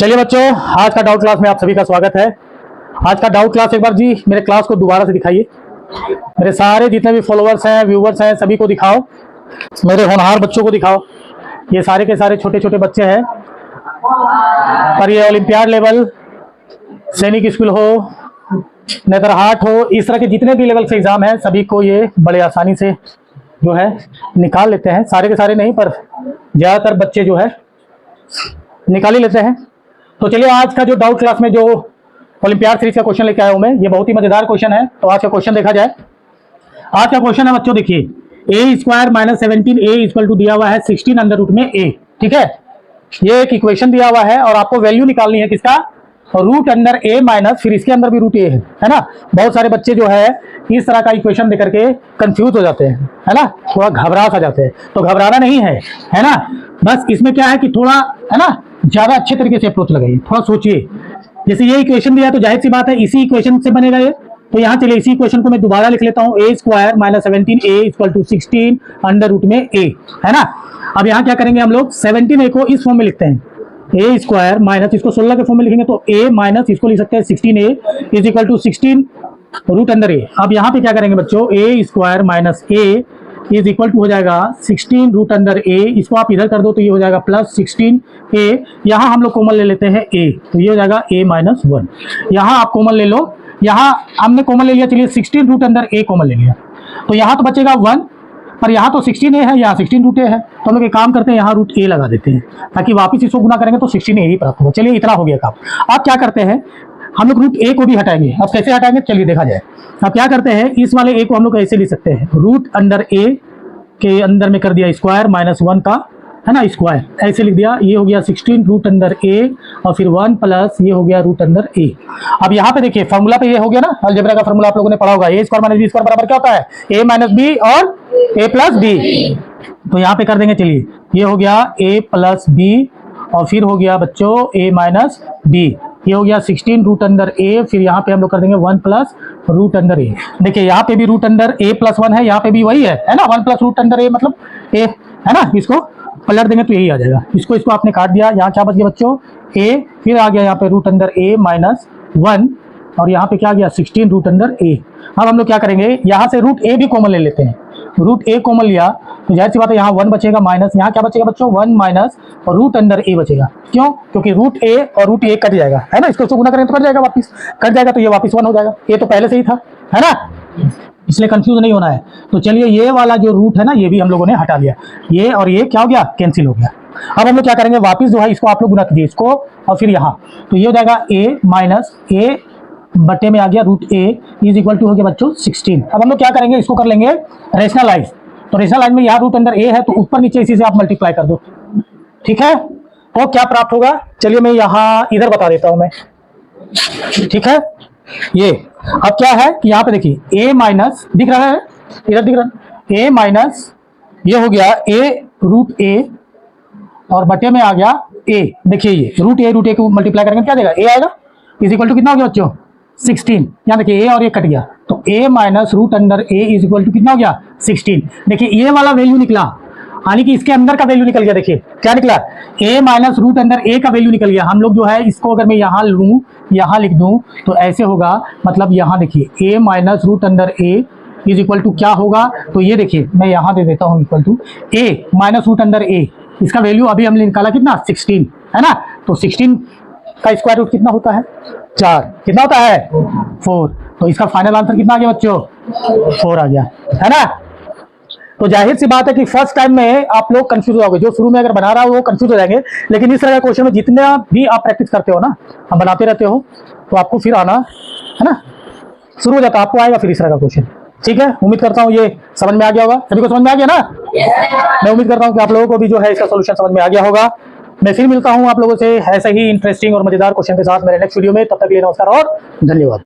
चलिए बच्चों, आज का डाउट क्लास में आप सभी का स्वागत है। आज का डाउट क्लास एक बार जी मेरे क्लास को दोबारा से दिखाइए। मेरे सारे जितने भी फॉलोअर्स हैं, व्यूवर्स हैं, सभी को दिखाओ। मेरे होनहार बच्चों को दिखाओ। ये सारे के सारे छोटे छोटे बच्चे हैं, पर ये ओलंपियाड लेवल, सैनिक स्कूल हो, नेतरहाट हो, इस तरह के जितने भी लेवल से एग्जाम है सभी को ये बड़े आसानी से जो है निकाल लेते हैं। सारे के सारे नहीं, पर ज़्यादातर बच्चे जो है निकाल ही लेते हैं। तो चलिए, आज का जो डाउट क्लास में जो ओलंपियाड सीरीज का क्वेश्चन लेके आया हूं मैं, ये बहुत ही मजेदार क्वेश्चन है। तो आज का क्वेश्चन देखा जाए। आज का क्वेश्चन है बच्चों, देखिए, A square minus 17a equal to दिया हुआ है 16 अंडर रूट में a। ठीक है, ये एक इक्वेशन दिया हुआ है और आपको वैल्यू निकालनी है किसका, रूट अंडर a माइनस, फिर इसके अंदर भी रूट a है ना। बहुत सारे बच्चे जो है इस तरह का इक्वेशन देकर के कंफ्यूज हो जाते हैं, है ना, थोड़ा घबरा सा जाते हैं। तो घबराना नहीं है ना। बस इसमें क्या है कि थोड़ा, है ना, ज्यादा अच्छे तरीके से अप्रोच लगाइए, थोड़ा सोचिए। जैसे ये इक्वेशन दिया है तो जाहिर सी बात है इसी इक्वेशन से बनेगा ये। तो यहाँ चलिए इसी इक्वेशन को मैं दोबारा लिख लेता हूँ, A square minus 17a equal to 16 under root में a, है ना। अब यहाँ क्या करेंगे हम लोग, 17a को इस फॉर्म में लिखते हैं, ए स्क्वायर माइनस, इसको 16 के फॉर्म में लिखेंगे तो a माइनस इसको लिख सकते हैं 16a is equal to 16 root under a। अब यहाँ पे क्या करेंगे बच्चों, A square minus a is equal to हो जाएगा 16 रूट अंडर a। इसको आप इधर कर दो तो ये हो जाएगा प्लस 16a। यहाँ हम लोग कॉमन ले लेते हैं a, तो ये हो जाएगा a माइनस 1। यहाँ आप कॉमन ले लो, यहाँ हमने कॉमन ले लिया, चलिए 16 रूट अंडर a कॉमन ले लिया, तो यहाँ तो बचेगा 1, पर यहाँ तो 16a है, यहाँ 16 रूट a है। तो हम लोग एक काम करते हैं, यहाँ रूट a लगा देते हैं ताकि वापिस इसको गुना करेंगे तो 16a ही प्राप्त होगा। चलिए इतना हो गया काम। अब क्या करते हैं, हम लोग रूट a को भी हटाएंगे। अब कैसे हटाएंगे, चलिए देखा जाए। अब क्या करते हैं, इस वाले a को हम लोग ऐसे लिख सकते हैं, रूट अंडर a के अंदर में कर दिया स्क्वायर माइनस 1 का, है ना, स्क्वायर ऐसे लिख दिया। ये हो गया 16 रूट अंडर a और फिर 1 प्लस ये हो गया रूट अंडर a। अब यहाँ पे देखिए फॉर्मूला पे ये हो गया ना, अलजेब्रा का फॉर्मूला आप लोगों ने पढ़ा होगा, a square minus b square बराबर क्या होता है, a माइनस b और a प्लस b। तो यहाँ पे कर देंगे, चलिए ये हो गया a प्लस b और फिर हो गया बच्चों a माइनस b। ये हो गया 16 रूट अंडर a, फिर यहाँ पे हम लोग कर देंगे 1 प्लस रूट अंडर a। देखिए यहाँ पे भी रूट अंडर a प्लस 1 है, यहाँ पे भी वही है ना, 1 प्लस रूट अंडर a मतलब a, है ना। इसको पलट देंगे तो यही आ जाएगा। इसको आपने काट दिया, यहाँ क्या बच गया बच्चों, a, फिर आ गया यहाँ पे रूट अंडर a माइनस 1 और यहाँ पे क्या आ गया 16 रूट अंडर a। अब हम लोग क्या करेंगे, यहाँ से रूट a भी कॉमन ले लेते हैं। रूट a कॉमन लिया तो जाहिर सी बात है यहाँ 1 बचेगा माइनस, यहाँ क्या बचेगा बच्चों, 1 माइनस और रूट अंडर a बचेगा। क्यों, क्योंकि रूट a और रूट a कट जाएगा, है ना, इसको गुना करेंगे तो कट जाएगा, वापिस कट जाएगा तो ये वापिस 1 हो जाएगा। a तो पहले से ही था, है ना, इसलिए कंफ्यूज नहीं होना है। तो चलिए ये वाला जो रूट है ना, ये भी हम लोगों ने हटा लिया, ये और ये क्या हो गया, कैंसिल हो गया। अब हम लोग क्या करेंगे, वापिस जो है इसको आप लोग गुना कीजिए, इसको और फिर यहाँ, तो ये हो जाएगा a माइनस a बटे में आ गया root a is equal to हो गया बच्चों 16। अब हम लोग क्या करेंगे, इसको कर लेंगे रेशनलाइज। तो रेशनलाइज में यहाँ रूट अंडर a है तो ऊपर नीचे इसी से आप मल्टीप्लाई कर दो, ठीक है। तो क्या प्राप्त होगा, चलिए मैं यहाँ इधर बता देता हूं मैं, ठीक है। ये अब क्या है कि यहाँ पे देखिए a माइनस दिख रहा है, इधर दिख रहा है, a माइनस ये हो गया a रूट a और बटे में आ गया a। देखिए ये रूट a को मल्टीप्लाई करेंगे क्या देगा, a आएगा, इज इक्वल टू कितना हो गया बच्चों 16। यहाँ देखिए a और ये कट गया तो a minus root under a is equal to कितना हो गया 16। देखिए ये वाला वैल्यू निकला, यानी कि इसके अंदर का वैल्यू निकल गया। देखिए क्या निकला, a minus root under a का वैल्यू निकल गया। हम लोग जो है इसको अगर मैं यहाँ लूँ, यहाँ लिख दूँ तो ऐसे होगा, मतलब यहाँ देखिए a minus root under a is equal to क्या होगा, तो ये देखिए मैं यहाँ दे देता हूँ equal to a minus root under a, इसका वैल्यू अभी हमने निकाला कितना 16, है ना। तो 16 का स्क्वायर रूट कितना होता है 4, कितना होता है 4। तो इसका फाइनल आंसर कितना आ गया बच्चों 4 आ गया, है ना। तो जाहिर सी बात है कि फर्स्ट टाइम में आप लोग कंफ्यूज हो गए, जो शुरू में अगर बना रहा हो वो कंफ्यूज हो जाएंगे, लेकिन इस तरह का क्वेश्चन में जितना भी आप प्रैक्टिस करते हो ना, हम बनाते रहते हो, तो आपको फिर आना, है ना, शुरू हो जाता है, आपको आएगा फिर इस तरह का क्वेश्चन, ठीक है। उम्मीद करता हूँ ये समझ में आ गया होगा, सभी को समझ में आ गया ना। मैं उम्मीद करता हूँ कि आप लोगों को भी जो है इसका सोल्यूशन समझ में आ गया होगा। मैं फिर मिलता हूँ आप लोगों से ऐसे ही इंटरेस्टिंग और मजेदार क्वेश्चन के साथ मेरे नेक्स्ट वीडियो में। तब तक के लिए नमस्कार और धन्यवाद।